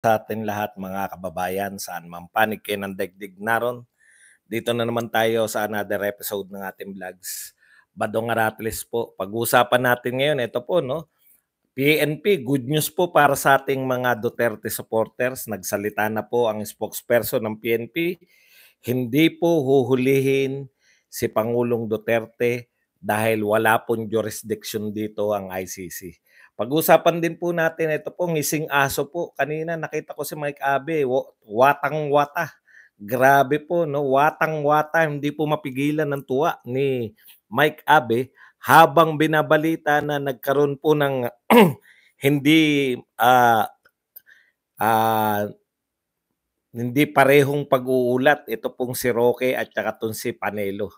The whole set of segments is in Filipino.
Sa atin lahat mga kababayan, saan man panig kayo ng daigdig naron. Dito na naman tayo sa another episode ng ating vlogs. Badong Aratles po. Pag-uusapan natin ngayon, ito po, no? PNP, good news po para sa ating mga Duterte supporters. Nagsalita na po ang spokesperson ng PNP. Hindi po huhulihin si Pangulong Duterte dahil wala pong jurisdiction dito ang ICC. Pag-usapan din po natin ito po, ngising aso po. Kanina nakita ko si Mike Abe, watang-wata. Grabe po, no? Watang-wata, hindi po mapigilan ng tuwa ni Mike Abe habang binabalita na nagkaroon po ng hindi ah, hindi parehong pag-uulat ito pong si Roque at saka itong si Panelo.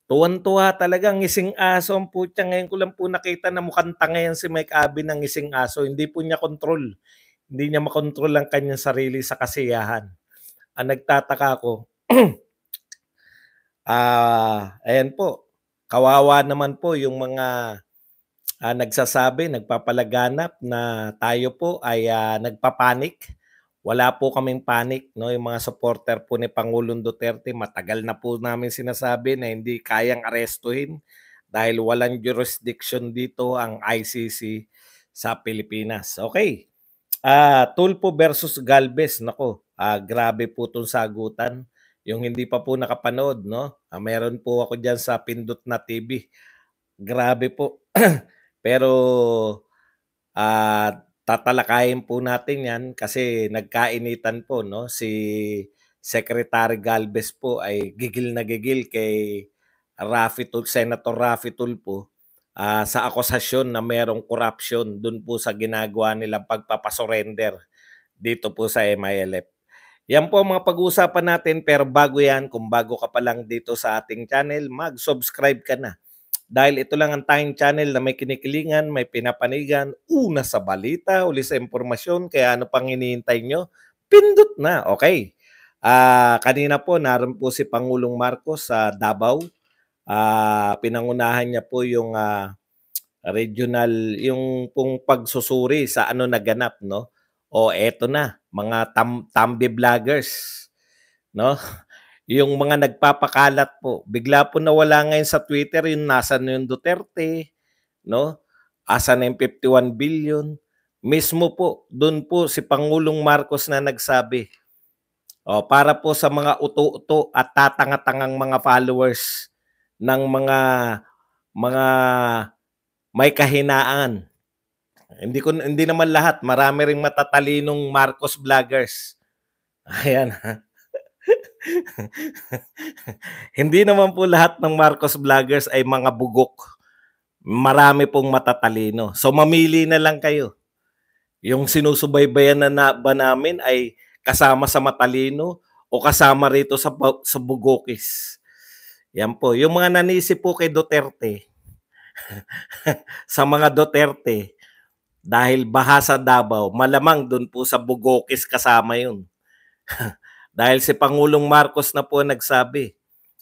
Tuwan-tuwa talaga, ngising aso ang putya. Ngayon ko lang po nakita na mukhang tanga yan si Mike Abe ng ngising aso. Hindi po niya kontrol. Hindi niya makontrol ang kanyang sarili sa kasiyahan. Ang nagtataka ko, ayan po, kawawa naman po yung mga nagsasabi, nagpapalaganap na tayo po ay nagpapanik. Wala po kaming panic, no? Yung mga supporter po ni Pangulong Duterte, matagal na po namin sinasabi na hindi kayang arestuhin dahil walang jurisdiction dito ang ICC sa Pilipinas. Okay. Tulfo versus Galvez, nako, grabe po 'tong sagutan. Yung hindi pa po nakapanood, no? Meron po ako diyan sa Pindot na TV. Grabe po. Pero tatalakayin po natin 'yan kasi nagkainitan po, no? Si Secretary Galvez po ay gigil na gigil kay Senator Raffy Tulfo sa akusasyon na merong corruption dun po sa ginagawa nilang pagpapasurrender dito po sa MILF. Yan po ang mga pag-uusapan natin, pero bago yan, kung bago ka pa lang dito sa ating channel, mag-subscribe ka na. Dahil ito lang ang tayong channel na may kinikilingan, may pinapanigan, una sa balita, uli sa impormasyon, kaya ano pang hinihintay nyo? Pindot na, okay. Kanina po, naroon po si Pangulong Marcos sa Davao. Pinangunahan niya po yung regional, yung pong pagsusuri sa ano naganap, no? O eto na, mga tambi vloggers, no? Yung mga nagpapakalat po, bigla po nawala ngayon sa Twitter yung nasaan yung Duterte, no? Asan na yung 51 billion? Mismo po, doon po si Pangulong Marcos na nagsabi, para po sa mga uto-uto at tatanga-tangang mga followers ng mga may kahinaan. Hindi naman lahat, marami ring matatalinong Marcos vloggers. Ayan. Hindi naman po lahat ng Marcos vloggers ay mga bugok. Marami pong matatalino. So mamili na lang kayo. Yung sinusubaybayan na ba namin ay kasama sa matalino o kasama rito sa bugokis. Yan po. Yung mga nanisip po kay Duterte, sa mga Duterte, dahil baha sa Davao, malamang doon po sa bugokis kasama yun. Dahil si Pangulong Marcos na po nagsabi,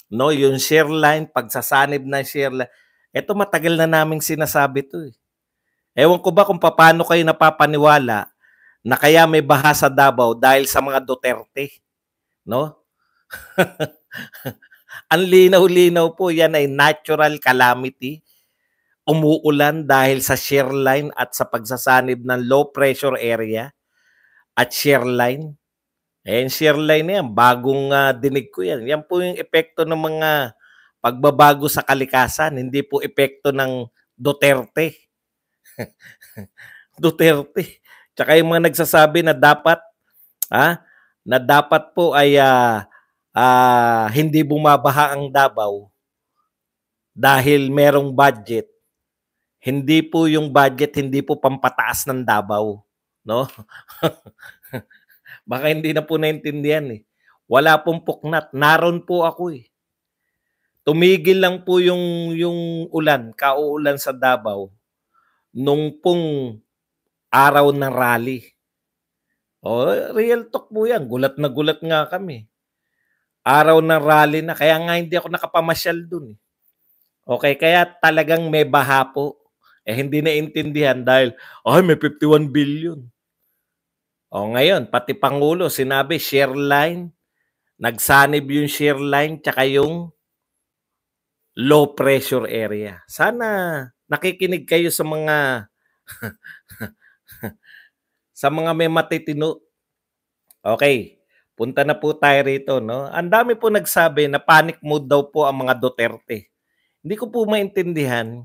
no, yung share line, pagsasanib ng share line, ito matagal na naming sinasabi to eh. Ewan ko ba kung paano kayo napapaniwala na kaya may baha sa Davao dahil sa mga Duterte, no? Ang linaw-linaw po, yan ay natural calamity. Umuulan dahil sa shear line at sa pagsasanib ng low pressure area at shear line. Shear line na yan, bagong dinig ko yan. Yan po yung epekto ng mga pagbabago sa kalikasan, hindi po epekto ng Duterte. Duterte. Tsaka yung mga nagsasabi na dapat po ay hindi bumabaha ang Davao dahil merong budget. Hindi po yung budget, hindi po pampataas ng Davao, no? Baka hindi na po naintindihan eh. Wala pong puknat. Naroon po ako eh. Tumigil lang po yung ulan, kauulan sa Davao nung pong araw ng rally. Real talk po yan. Gulat na gulat nga kami. Araw ng rally na, kaya nga hindi ako nakapamasyal dun eh. Okay, kaya talagang may baha po. Hindi naintindihan dahil, may 51 billion. O ngayon, pati Pangulo sinabi share line, nagsanib yung share line tsaka yung low pressure area. Sana nakikinig kayo sa mga sa mga may matitino. Okay, punta na po tayo rito, no? Ang dami po nagsabi na panic mode daw po ang mga Duterte. Hindi ko po maintindihan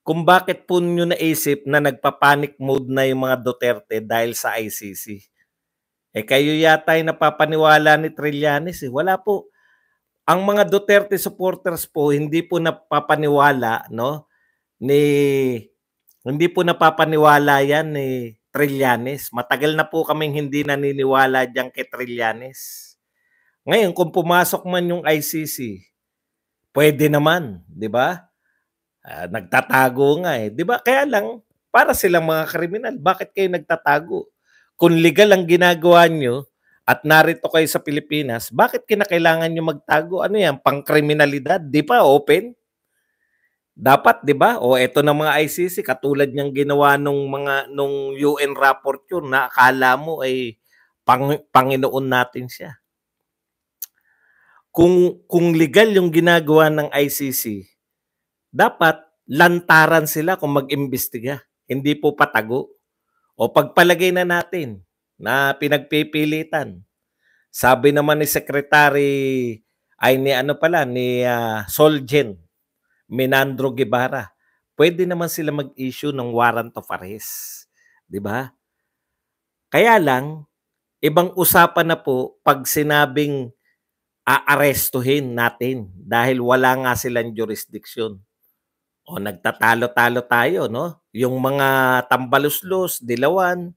kung bakit po nyo naisip na nagpa-panic mode na yung mga Duterte dahil sa ICC. Eh kayo yata ay napapaniwala ni Trillanes eh. Wala po. Ang mga Duterte supporters po hindi po napapaniwala, no? Ni Hindi po napapaniwala yan ni Trillanes. Matagal na po kaming hindi naniniwala diyan kay Trillanes. Ngayon kung pumasok man yung ICC, pwede naman, 'di ba? Nagtatago nga eh. 'Di ba? Kaya lang para silang mga kriminal, bakit kayo nagtatago? Kung legal ang ginagawa nyo at narito kayo sa Pilipinas, bakit kinakailangan nyo magtago? Ano yan? Pangkriminalidad? Di pa open? Dapat, di ba? O eto ng mga ICC, katulad niyang ginawa nung UN report yun na akala mo ay Panginoon natin siya. Kung legal yung ginagawa ng ICC, dapat lantaran sila kung mag-imbestiga. Hindi po patago. O pagpalagay na natin na pinagpipilitan. Sabi naman ni Secretary ni Solgen Menandro Guevara, pwede naman sila mag-issue ng warrant of arrest, 'di ba? Kaya lang ibang usapan na po pag sinabing aarestuhin natin dahil wala nga silang jurisdiction. O nagtatalo-talo tayo, no? Yung mga Tambaluslos, Dilawan,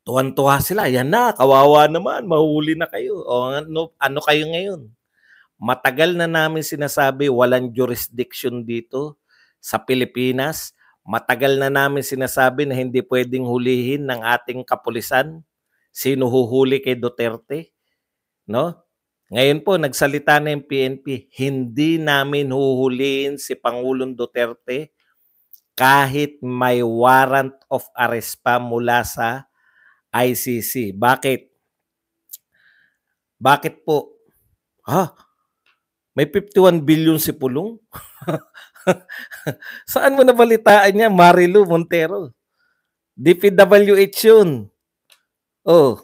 tuwan-tuwa sila. Yan na, kawawa naman, mahuli na kayo. O ano kayo ngayon? Matagal na namin sinasabi walang jurisdiction dito sa Pilipinas. Matagal na namin sinasabi na hindi pwedeng hulihin ng ating kapulisan. Sino huhuli kay Duterte? No? Ngayon po, nagsalita na yung PNP, hindi namin huhulihin si Pangulong Duterte kahit may warrant of arrest pa mula sa ICC. Bakit? Bakit po? May 51 billion si Pulong? Saan mo nabalitaan niya? Marilu Montero. DPWH yun. Oh,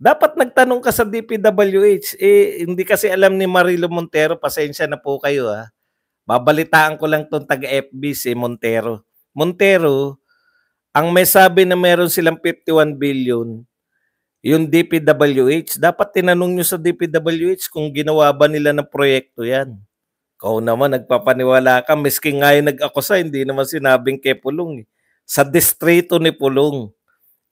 dapat nagtanong ka sa DPWH. Hindi kasi alam ni Marilu Montero. Pasensya na po kayo ha. Babalitaan ko lang tong taga-FB si Montero. Montero, ang may sabi na meron silang 51 billion, yung DPWH, dapat tinanong nyo sa DPWH kung ginawa ba nila ng proyekto yan. Ikaw naman, nagpapaniwala ka. Miski nga yung nag-akusa, hindi naman sinabing kay Pulong. Sa distrito ni Pulong.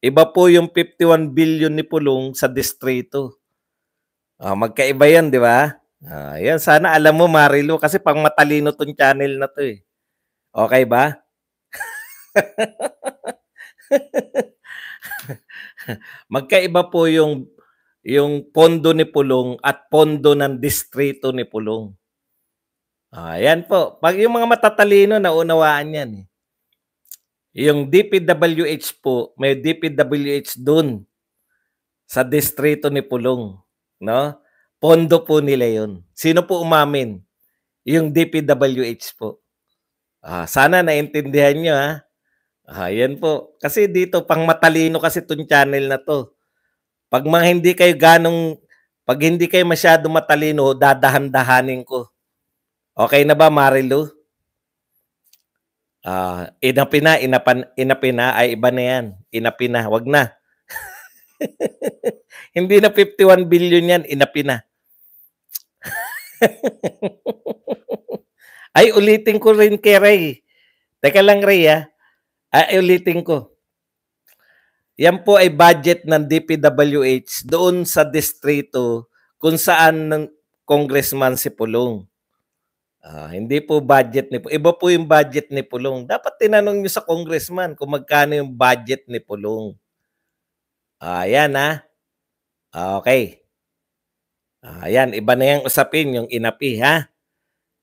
Iba po yung 51 billion ni Pulong sa distrito. Magkaiba yan, di ba? Yan, sana alam mo, Marilu, kasi pang matalino tong channel na to eh. Okay ba? Magkaiba po yung pondo ni Pulong at pondo ng distrito ni Pulong. Yan po. Pag yung mga matatalino, naunawaan yan eh. Yung DPWH po, may DPWH dun sa distrito ni Pulong, no? Pondo po nila yun. Sino po umamin? Yung DPWH po. Sana naintindihan nyo ha. Yan po. Kasi dito, pang matalino kasi itong channel na to. Pag hindi kayo masyado matalino, dadahan-dahanin ko. Okay na ba, Marilu? Inapina ay iba na yan. Inapina, wag na. Hindi na 51 billion yan, inapina. Ay, ulitin ko rin kay Ray. Teka lang, Ray ulitin ko. Yan po ay budget ng DPWH doon sa distrito kung saan ng congressman si Pulong. Hindi po budget ni Pulong. Iba po yung budget ni Pulong. Dapat tinanong nyo sa congressman kung magkano yung budget ni Pulong. Yan Okay. Yan, iba na yung usapin, yung inapi ha.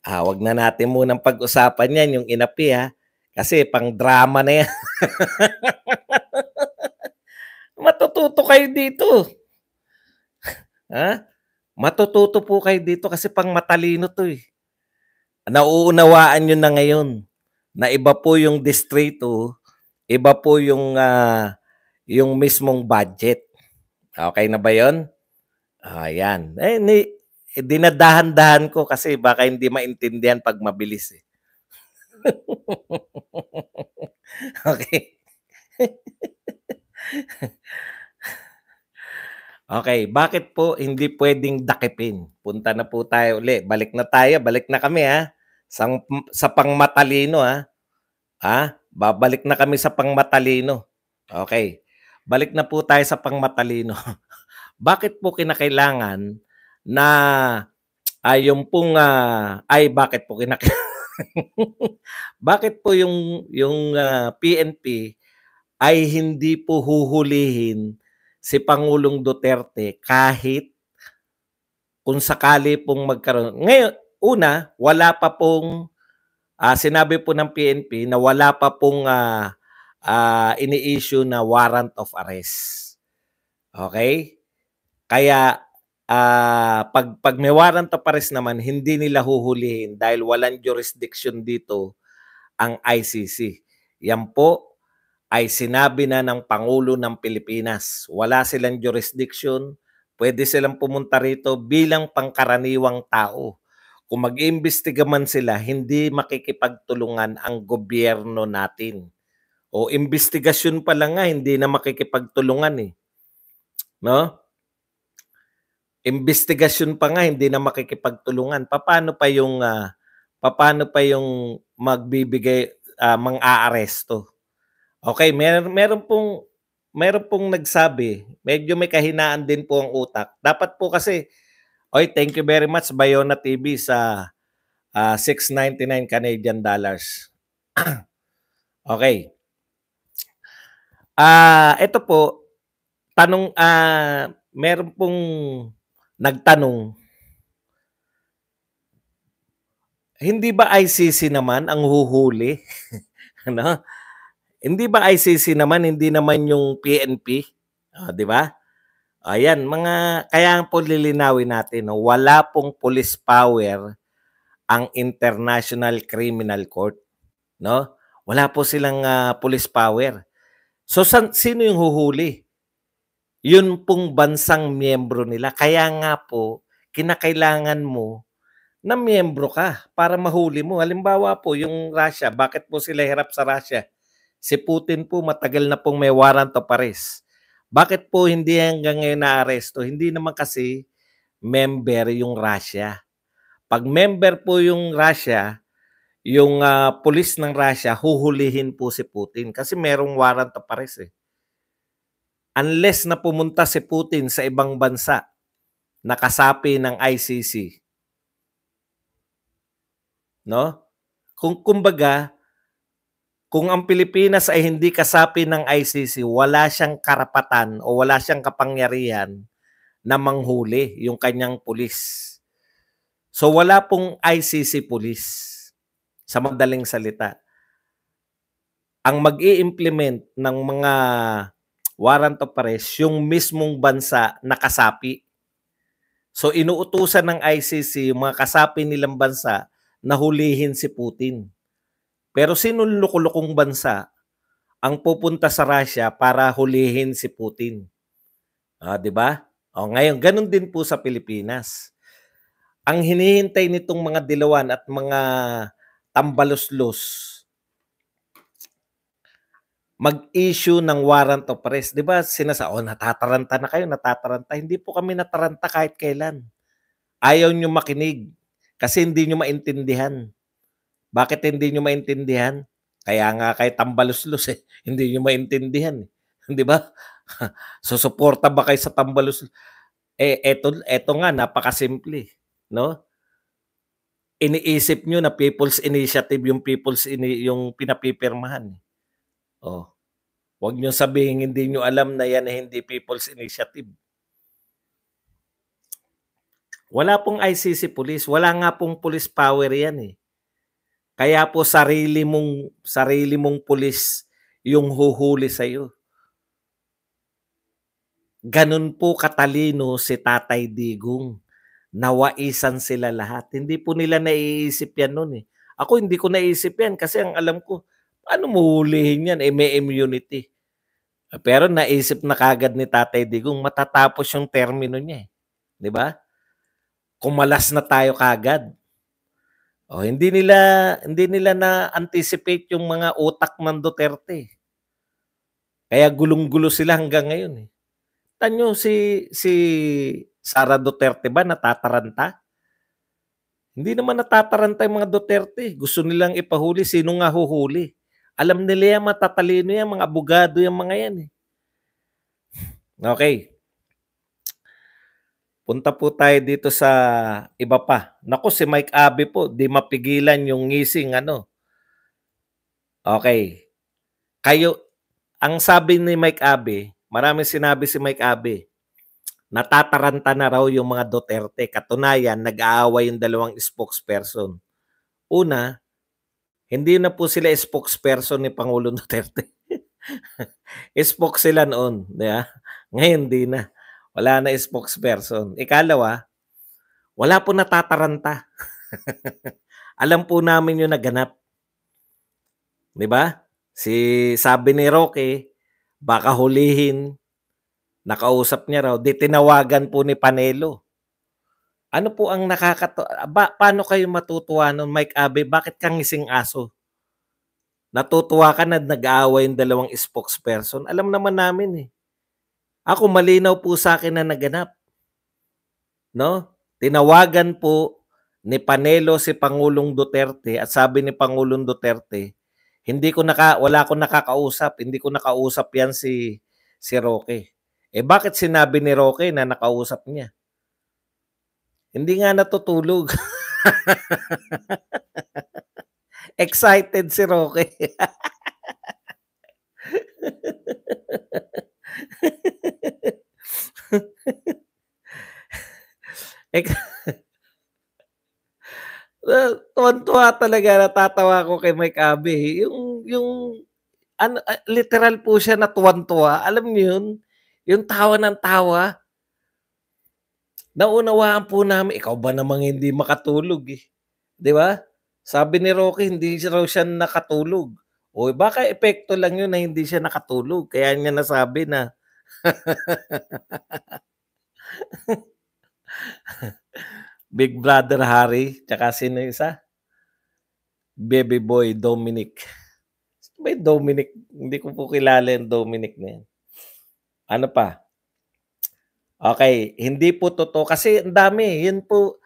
Wag na natin munang pag-usapan yan, yung inapi ha. Kasi pang drama na yan. Matututo kayo dito. Ha? Matututo po kayo dito kasi pang matalino 'to, eh. Nauunawaan niyo na ngayon na iba po yung distrito, iba po yung mismong budget. Okay na ba 'yon? Ayan. Dinadahan-dahan ko kasi baka hindi maintindihan 'pag mabilis, eh. Okay. Okay, bakit po hindi puwedeng dakipin? Punta na po tayo uli, balik na tayo, balik na kami, sa pangmatalino, babalik na kami sa pangmatalino. Okay, balik na po tayo sa pangmatalino. Bakit po kinakailangan na, yung pong, ay bakit po bakit po yung PNP ay hindi po huhulihin si Pangulong Duterte kahit kung sakali pong magkaroon ngayon una, wala pa pong, sinabi po ng PNP na wala pa pong, ini-issue na warrant of arrest. Okay? Kaya, 'pag may warrant of arrest naman hindi nila huhulihin dahil walang jurisdiction dito ang ICC. Yan po ay sinabi na ng Pangulo ng Pilipinas. Wala silang jurisdiction, pwede silang pumunta rito bilang pangkaraniwang tao. Kung mag-iimbestiga man sila, hindi makikipagtulungan ang gobyerno natin. O imbestigasyon pa lang nga, hindi na makikipagtulungan, eh. No? Imbestigasyon pa nga, hindi na makikipagtulungan. Papaano pa yung magbibigay, mang-aaresto? Okay, meron pong nagsabi, medyo may kahinaan din po ang utak. Dapat po kasi, oy, thank you very much Bayona TV sa $6.99 Canadian dollars. Okay. Ito po, meron pong nagtanong, hindi ba ICC naman ang huhuli? Ano? Hindi ba ICC naman, hindi naman yung PNP? 'Di ba? Ayan, kaya po lilinawin natin, no, wala pong police power ang International Criminal Court, no? Wala po silang police power. So sino yung huhuli? Yun pong bansang miyembro nila. Kaya nga po kinakailangan mo na miyembro ka para mahuli mo. Halimbawa po yung Russia, bakit po sila hirap sa Russia? Si Putin po matagal na pong may warrant of arrest. Bakit po hindi hanggang ngayon naaresto? Hindi naman kasi member yung Russia. Pag member po yung Russia, yung pulis ng Russia, huhulihin po si Putin kasi merong warrant of arrest, eh. Unless na pumunta si Putin sa ibang bansa na kasapi ng ICC. No? Kumbaga, kung ang Pilipinas ay hindi kasapi ng ICC, wala siyang karapatan o wala siyang kapangyarihan na manghuli yung kanyang pulis. So wala pong ICC pulis, sa madaling salita. Ang mag-i-implement ng mga warrant of arrest yung mismong bansa na kasapi. So inuutusan ng ICC yung mga kasapi nilang bansa na hulihin si Putin. Pero sino lukulukong bansa ang pupunta sa Russia para hulihin si Putin? 'Di ba? Ngayon ganun din po sa Pilipinas. Ang hinihintay nitong mga dilawan at mga tambaluslos, mag-issue ng warrant of arrest. 'Di ba natataranta na kayo, natataranta. Hindi po kami nataranta kahit kailan. Ayaw niyo makinig kasi hindi niyo maintindihan. Bakit hindi niyo maintindihan? Kaya nga kayo tambaluslos, eh, hindi niyo maintindihan, eh, 'di ba? Susuporta ba kayo sa tambaluslos? Eto nga napakasimple, no? Iniisip niyo na people's initiative yung pinapipirmahan, eh. Oh, 'wag niyong sabihing hindi niyo alam na yan ay hindi people's initiative. Wala pong ICC police, wala nga pong police power yan, eh. Kaya po sarili mong pulis yung huhuli sa'yo. Ganun po katalino si Tatay Digong. Nawaisan sila lahat. Hindi po nila naiisip yan nun, eh. Ako hindi ko naisip yan kasi ang alam ko, paano mo huhulihin yan, eh, may immunity. Pero naisip na kaagad ni Tatay Digong matatapos yung termino niya, eh, 'di ba? Kumalas na tayo kaagad. Oh, hindi nila na-anticipate yung mga utak ng Duterte. Kaya gulong-gulo sila hanggang ngayon, eh. Tanyo si Sara Duterte ba natataranta? Hindi naman natataranta yung mga Duterte. Gusto nilang ipahuli, sino nga huhuli? Alam nila yan, matatalino yan, mga abogado yung mga yan, eh. Okay. Punta po tayo dito sa iba pa. Naku, si Mike Abe po, di mapigilan yung ngising ano. Okay. Kayo, ang sabi ni Mike Abe, maraming sinabi si Mike Abe, natataranta na raw yung mga Duterte. Katunayan, nag-aaway yung dalawang spokesperson. Una, hindi na po sila spokesperson ni Pangulong Duterte. Spokes sila noon. Di ba? Ngayon, di na. Wala na spokesperson. Ikalawa, wala po natataranta. Alam po namin yung naganap. Di ba? Sabi ni Roque, baka hulihin, nakausap niya raw, di tinawagan po ni Panelo. Ano po ang paano kayo matutuwa nun, Mike Abe? Bakit kang ngising aso? Natutuwa ka na nag-aaway yung dalawang spokesperson. Alam naman namin, eh. Ako, malinaw po sa akin na naganap. No? Tinawagan po ni Panelo si Pangulong Duterte at sabi ni Pangulong Duterte, wala akong nakakausap, hindi ko nakausap yan si Roque. Eh bakit sinabi ni Roque na nakausap niya? Hindi nga natutulog. Excited si Roque. Tuwan-tuwa talaga, natatawa ako kay Mike Abe. Yung ano, literal po siya na tuwan-tuwa. Alam niyo yun? Yung tawa ng tawa. Naunawaan po namin, ikaw ba namang hindi makatulog, eh. 'Di ba? Sabi ni Rocky, hindi raw siya nakatulog. O baka epekto lang yun na hindi siya nakatulog. Kaya niya nasabi na Big Brother Harry, tsaka sino isa? Baby boy Dominic. May Dominic, hindi ko po kilala yung Dominic na yan. Ano pa? Okay, hindi po totoo kasi ang dami. Yun po,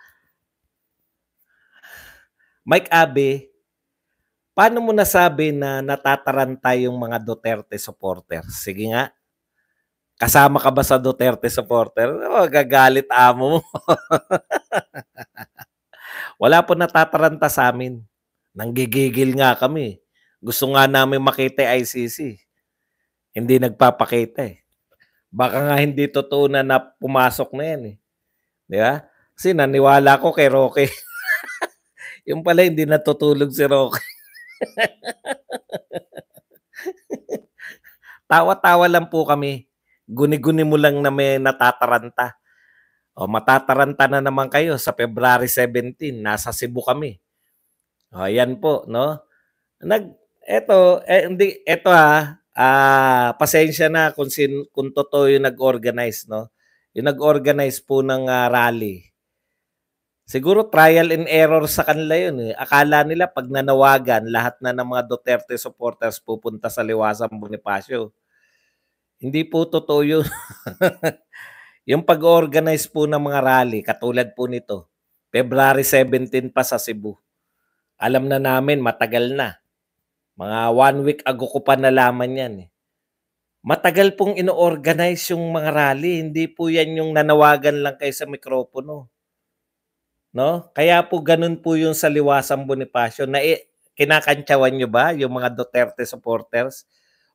Mike Abe, paano mo nasabi na natataranta yung mga Duterte supporters? Sige nga. Kasama ka ba sa Duterte supporter? Oh, gagalit amo mo. Wala po natataranta sa amin. Nanggigigil nga kami. Gusto nga namin makita ICC. Hindi nagpapakita, eh. Baka nga hindi totoo na pumasok na yan, eh. Di ba? Kasi naniwala ko kay Roque. Yung pala hindi natutulog si Roque. Tawa-tawa lang po kami. Guni-guni mo lang na may natataranta. O matataranta na naman kayo sa February 17, nasa Cebu kami. O yan po, no? Pasensya na kung totoo yung nag-organize, no? Yung nag-organize po ng rally. Siguro trial and error sa kanila yun, eh. Akala nila pag nanawagan, lahat na ng mga Duterte supporters pupunta sa Liwasang Bonifacio. Hindi po totoo yun. Yung pag-organize po ng mga rally, katulad po nito, February 17 pa sa Cebu. Alam na namin, matagal na. Mga 1 week ago ko pa nalaman yan, eh. Matagal pong ino-organize yung mga rally. Hindi po yan yung nanawagan lang kayo sa mikropono. No? Kaya po ganun po yung sa Liwasang Bonifacio na kinakantsawan nyo ba yung mga Duterte supporters?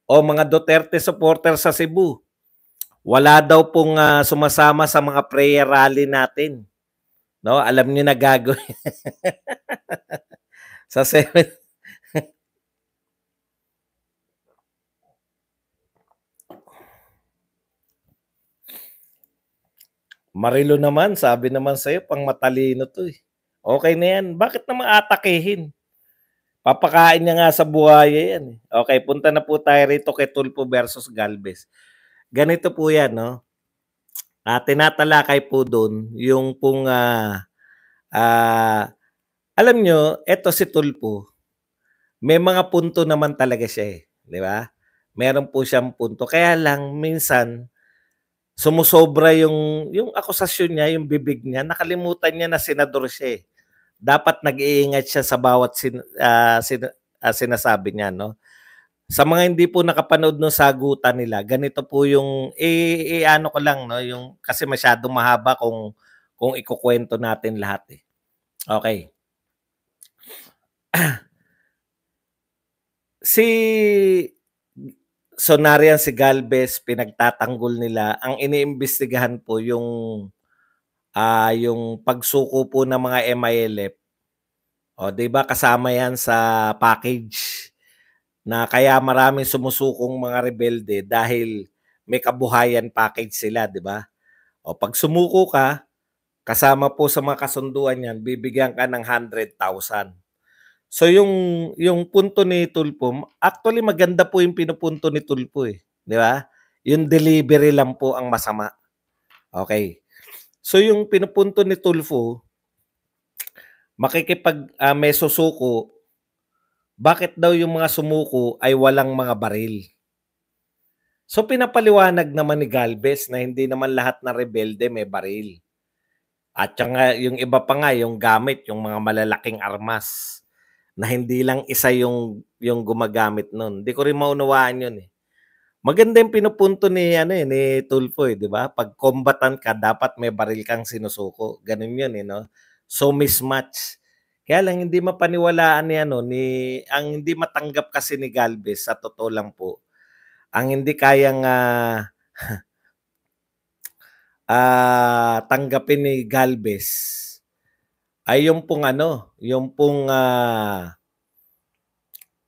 O mga Duterte supporters sa Cebu? Wala daw pong sumasama sa mga prayer rally natin. No? Alam niyo na gagawin. Sa 7. Marilo naman, sabi naman sa'yo pang matalino 'to, eh. Okey na 'yan, bakit naman atakihin? Papakain niya nga sa buhaya 'yan, eh. Okey, punta na po tayo rito kay Tulfo versus Galvez. Ganito po 'yan 'no, tinatalakay po dun yung pong, alam niyo eto si Tulfo, may mga punto naman talaga siya, eh, 'di ba? Meron po siyang punto, kaya lang minsan sumusobra yung akusasyon niya, yung bibig niya, nakalimutan niya na senador siya, eh. Dapat nag-iingat siya sa bawat sinasabi niya 'no. Sa mga hindi po nakapanood nung sagutan nila, ganito po yung i-ano ko lang 'no, yung kasi masyadong mahaba kung ikukuwento natin lahat, eh. Okey. Si si Galvez pinagtatanggol nila, ang iniimbestigahan po yung pagsuko po ng mga MILF. O 'di ba kasama 'yan sa package na kaya maraming sumusukong mga rebelde dahil may kabuhayan package sila, 'di ba? O 'pag sumuko ka, kasama po sa mga kasunduan niyan, bibigyan ka ng 100,000. So yung punto ni Tulfo, actually maganda po yung pinupunto ni Tulfo, eh, 'di ba? Yung delivery lang po ang masama. Okay. So yung pinupunto ni Tulfo, may susuko, bakit daw yung mga sumuko ay walang mga baril? So pinapaliwanag naman ni Galvez na hindi naman lahat ng rebelde may baril. At saka yung iba pa nga yung gamit, yung mga malalaking armas na hindi lang isa yung gumagamit nun. Hindi ko rin maunawaan yun, eh. Maganda yung pinupunto ni ano, eh, ni Tulfo, eh, 'di ba? 'Pag combatant ka dapat may baril kang sinusuko, gano'n 'yun, eh, 'no? So mismatch. Kaya lang hindi mapaniwalaan ni ano, ang hindi matanggap kasi ni Galvez sa totoo lang po, ang hindi kayang, tanggapin ni Galvez ay yung pong ano, yung pong,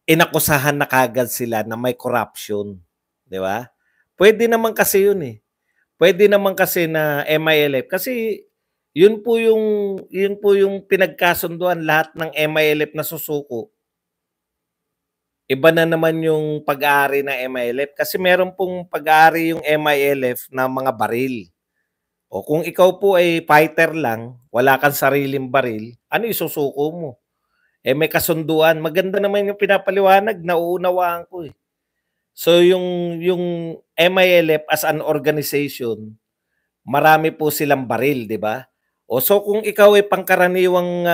inakusahan na kaagad sila na may corruption, 'di ba? Puwede naman kasi 'yun, eh. Puwede naman kasi na MILF kasi yun po yung pinagkasunduan lahat ng MILF na susuko. Iba na naman yung pag-aari ng MILF kasi meron pong pag-aari yung MILF na mga baril. O kung ikaw po ay fighter lang, wala kang sariling baril, ano isusuko mo? Eh, may kasunduan. Maganda naman yung pinapaliwanag, nauunawaan ko, eh. So yung MILF as an organization, marami po silang baril, 'di ba? O so kung ikaw ay pangkaraniwang,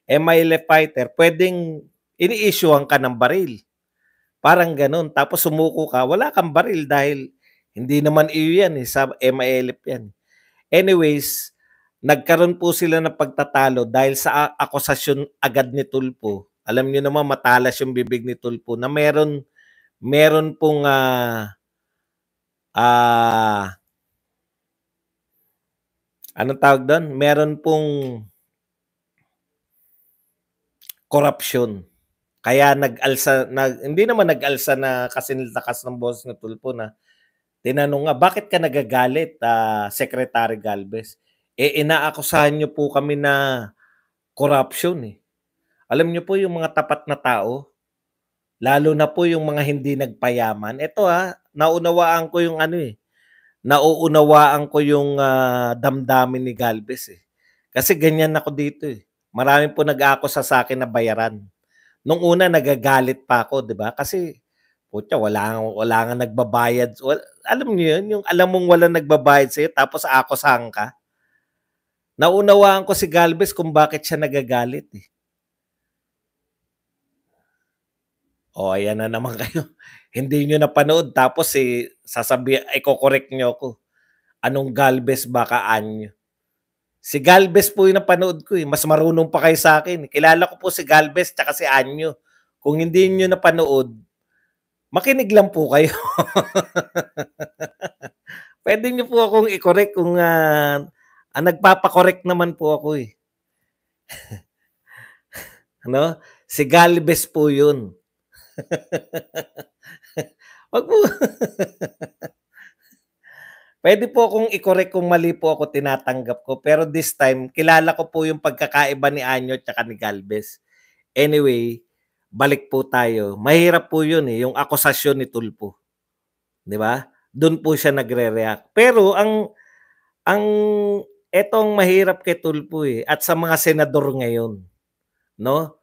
MILF fighter, puwedeng ini-issue-han ka ng baril, parang gano'n. Tapos sumuko ka, wala kang baril dahil hindi naman iyo 'yan, eh, sa MILF 'yan. Anyways, nagkaroon po sila ng pagtatalo dahil sa akusasyon agad ni Tulfo. Alam niyo naman matalas yung bibig ni Tulfo na meron pong, ah anong tawag dun? Meron pong korapsyon. Kaya hindi naman nag-alsa na kasing-lakas ng boses ni Tulfo na tinanong nga, "Bakit ka nagagalit, Secretary Galvez? Eh, inaakusahan niyo po kami na corruption, eh." Alam niyo po yung mga tapat na tao, lalo na po yung mga hindi nagpayaman, eto, naunawaan ko yung ano, eh, nauunawaan ko yung, damdamin ni Galvez, eh. Kasi ganyan ako dito, eh. Marami po nag-aakusa sa'kin na bayaran. Nung una nagagalit pa ako, 'di ba? Kasi putya wala ngang nagbabayad, alam niyo 'yun, yung alam mong walang nagbabayad sa'yo tapos aakusahan ka? Naunawaan ko si Galvez kung bakit siya nagagalit, eh. Oh, ayan na naman kayo. Hindi niyo napanood tapos, iko-correct niyo ako. Anong Galvez baka anyo? Si Galvez po yung napanood ko, eh, mas marunong pa kayo sa'kin. Kilala ko po si Galvez tsaka si Anyo. Kung hindi niyo napanood, makinig lang po kayo. Puwede niyo po akong i-correct kung, nagpapa-correct naman po ako, eh, ano? Si Galvez po 'yun. 'Wag mo Puwede po akong i-correct kung mali po ako, tinatanggap ko. Pero this time, kilala ko po yung pagkakaiba ni Anyo tsaka ni Galvez. Anyway, balik po tayo. Mahirap po yun, eh, yung akusasyon ni Tulfo, 'di ba? Dun po siya nagre-react. Pero ang etong mahirap kay Tulfo, eh, at sa mga senador ngayon, 'no?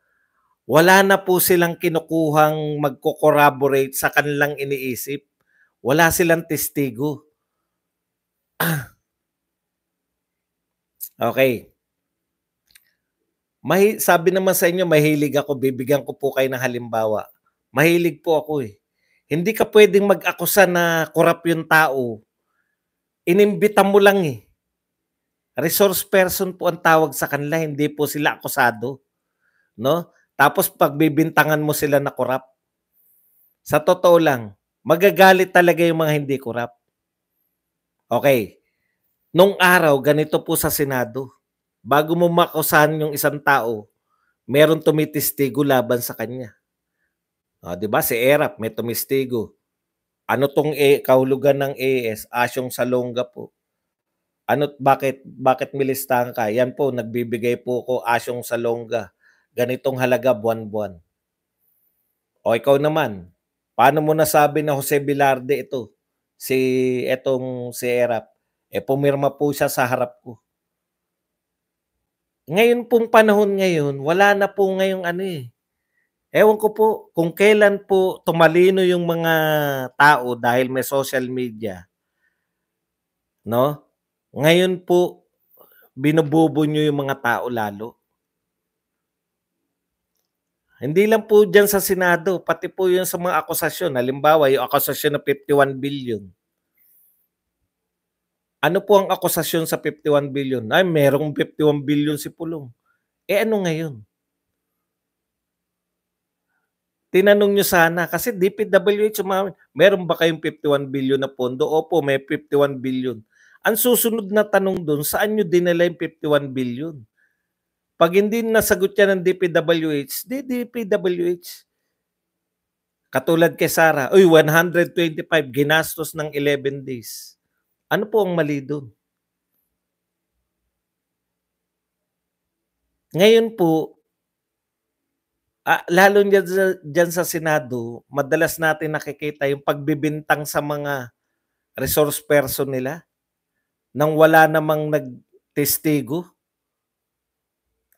Wala na po silang kinukuhang magko-corroborate sa kanilang iniisip. Wala silang testigo. Okay. Sabi naman sa inyo mahilig ako, bibigyan ko po kayo ng halimbawa. Mahilig po ako, eh. Hindi ka puwedeng mag-akusa na korap yung tao, inimbita mo lang, eh. Resource person po ang tawag sa kanila, hindi po sila akusado, 'no? Tapos pagbibintangan mo sila na korap. Sa totoo lang, magagalit talaga yung mga hindi korap. Okay. Nung araw ganito po sa Senado, bago mo maakusahan yung isang tao, merong tumitestigo laban sa kanya. 'Di ba si Erap may tumestigo. Ano 'tong, kahulugan ng AS, Asyong Salonga po. Bakit may listahan ka? Yan po, nagbibigay po ko Asyong Salonga, ganitong halaga buwan-buwan. O ikaw naman, paano mo nasabi na Jose Velarde ito, si Erap, pumirma po siya sa harap ko. Ngayon pong panahon ngayon, wala na po ngayong ano, eh. Ewan ko po kung kailan po tumalino yung mga tao dahil may social media, 'no? Ngayon po binobobo niyo yung mga tao lalo. Hindi lang po diyan sa Senado, pati po yung sa mga akusasyon. Halimbawa, yung akusasyon na 51 billion. Ano po ang akusasyon sa 51 billion? Ay, merong 51 billion si Pulong. Ano ngayon? Tinanong niyo sana kasi DPWH meron ba kayong 51 billion na pondo? Opo, may 51 billion. Ang susunod na tanong do'n, saan niyo dinala yung 51 billion? 'Pag hindi nasagot yan ng DPWH, DPWH. Katulad kay Sara, 125 ginastos ng 11 days. Ano po ang mali do'n? Ngayon po, lalo diyan sa Senado, madalas natin nakikita yung pagbibintang sa mga resource person nila nang wala namang nagtestigo.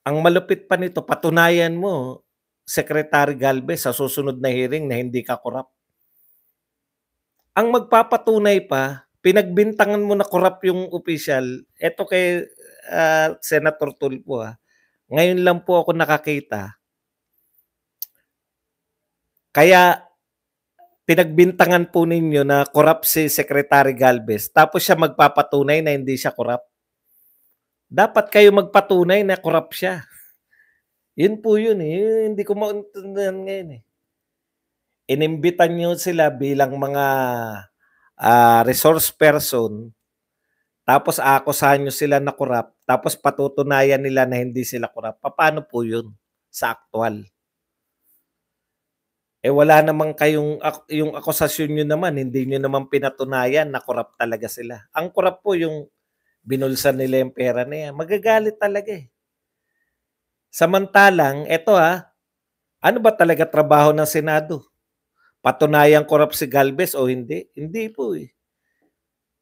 Ang malupit pa nito, patunayan mo, Secretary Galvez, sa susunod na hearing na hindi ka korap. Ang magpapatunay pa, pinagbintangan mo na korap yung opisyal, eto kay Senator Tulfo, ngayon lang po ako nakakita. Kaya pinagbintangan po ninyo na korap si Secretary Galvez, tapos siya magpapatunay na hindi siya korap. Dapat kayo magpatunay na korap siya. Yun po yun, eh. Hindi ko maintindihan ngayon, eh. Inimbitan niyo sila bilang mga resource person, tapos aakusahan niyo sila na korap, tapos patutunayan nila na hindi sila korap. Papaano po yun sa aktuwal? Wala naman kayong yung akusasyon niyo naman, hindi niyo naman pinatunayan na korap talaga sila. Ang korap po yung binulsan nila yung pera na yan. Magagalit talaga, eh. Samantalang eto, ano ba talaga trabaho ng Senado? Patunayang korap si Galvez o hindi? Hindi po, eh.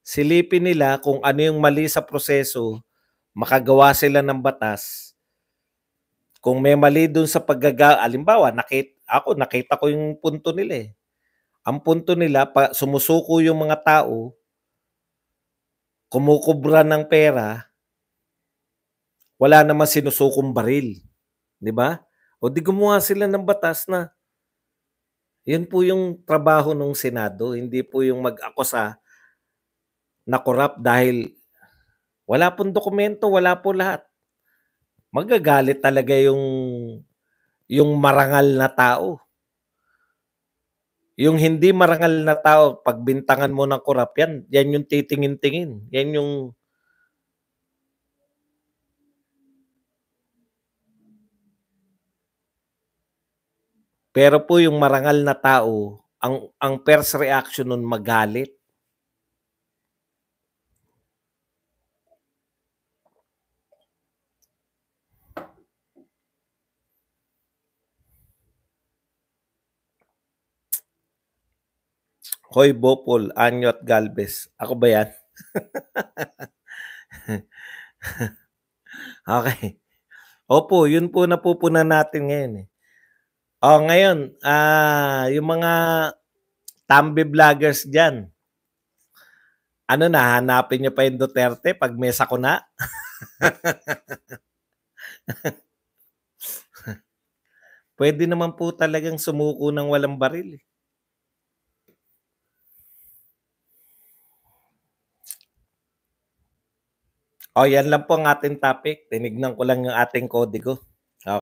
Silipin nila kung ano yung mali sa proseso, makagawa sila ng batas. Kung may mali dun sa halimbawa, nakita ko yung punto nila, eh. Ang punto nila, sumusuko yung mga tao, kumukubra ng pera, wala naman sinusukong baril, 'di ba? O di gumawa sila ng batas na yun po yung trabaho ng Senado, hindi po yung mag-akusa na korap dahil wala pong dokumento, wala po lahat. Magagalit talaga yung marangal na tao. Yung hindi marangal na tao, pagbintangan mo ng korap, yan yung titingin-tingin. Yan yung pero po yung marangal na tao, ang first reaction nun magalit. Hoy Bopol, Anyo at Galvez. Ako ba yan? Okay. Opo, yun po napupunan natin ngayon, eh. Oh, ngayon, yung mga tambi vloggers diyan, ano na, hanapin niyo pa yung Duterte 'pag may sakuna? Puwede naman po talagang sumuko ng walang baril, eh. Oh, yan lang po ang ating topic. Tinignan ko lang yung ating kodigo.